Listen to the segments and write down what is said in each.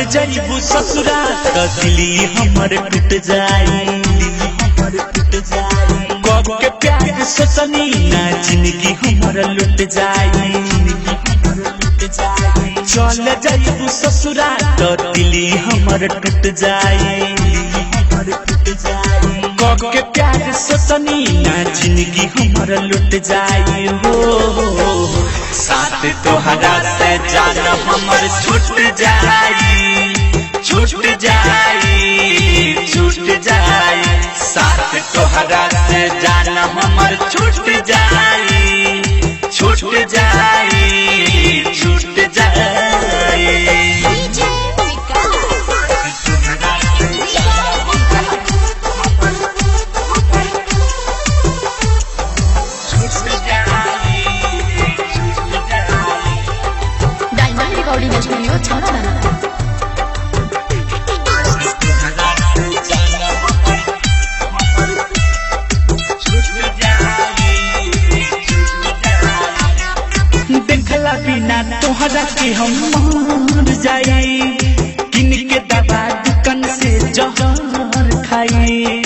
जइबू ससुरा तो दिली हमर टूट जाई। कब के प्यार सोचनी ना जिंदगी हमर लुट जाई। चल जइबू ससुरा तो दिली हमर टूट जाई। कब के प्यार सोचनी ना जिंदगी हमर लुट जाई। हो साथ तोहरा से जान हमर छूट जाई, छूट जाई, छूट जाई। साथ तोहरा से जान हमर छूट जाई, छूट जाई, छूट जाई। देखला बिना तोहरा के हम मर जाई। किन के दवा दुकान से जहर खाई।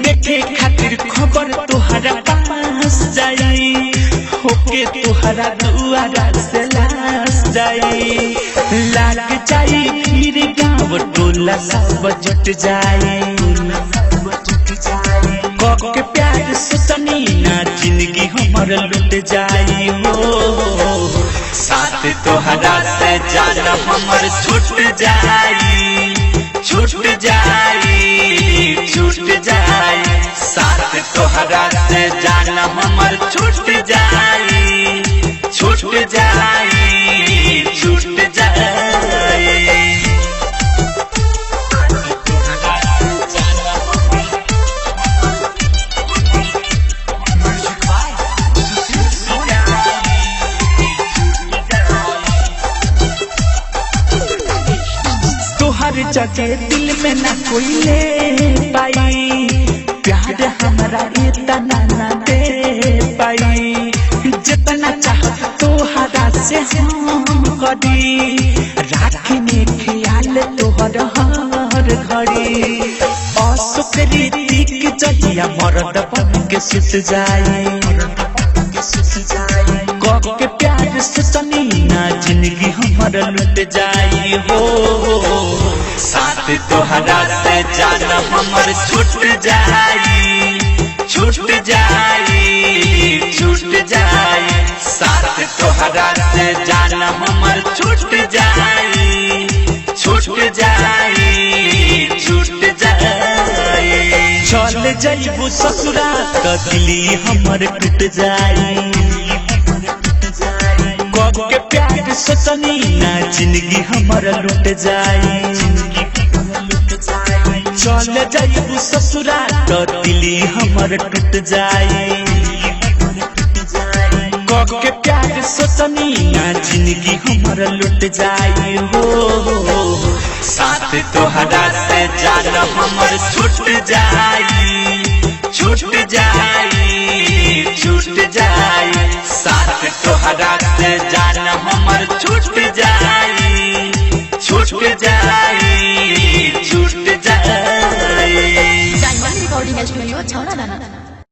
देखे खातिर खबर तोहरा पास जाई। होके तोहरा दुआरा से लाश जाई। लाग जाई फिर गाँव टोला सब जुट जाई। कब के प्यार सोचनी ना जिंदगी हमर लुट जाई। हो साथ तोहरा से जान हमर छूट जाई, छूट जाई, छूट जाई। साथ तोहरा से जान हमर छूट जाई, छूट जाई, छूट जाई। हर जगह दिल में ना कोई ले पाई। प्यार हमारा इतना ना दे पाई। जितना चाह तोहरा से हम करी। राखने ख्याल तोहर हर घड़ी। अशोक ऋतिक जहिया मर्द बन के सुत जाए। कब के प्यार सोचनी ना जिंदगी हमर लुट जाई। हो साथ तोहरा से जान हमर छूट जाई, छूट जाई, छूट जाई। साथ तोहरा से जान हमर छूट जाई, छूट जाई, छूट जाई। चल जइबू ससुरा तो दिली हमर टूट जाई। कब के प्यार सोचनी ना जिंदगी हमर लुट जाई। चल जइबू ससुरा तो दिली हमर टूट जाई। कब के प्यार सोचनी ना जिंदगी हमर लुट जाई। हो साथ तोहरा से जान हमर छूट जाई, छूट जाई, छूट जाई। साथ तोहरा से जान हमर छूट जाई, छूट जाई, छूट जाई। डायमंड रिकॉर्डिंग स्टूडियो छौड़ा दाना।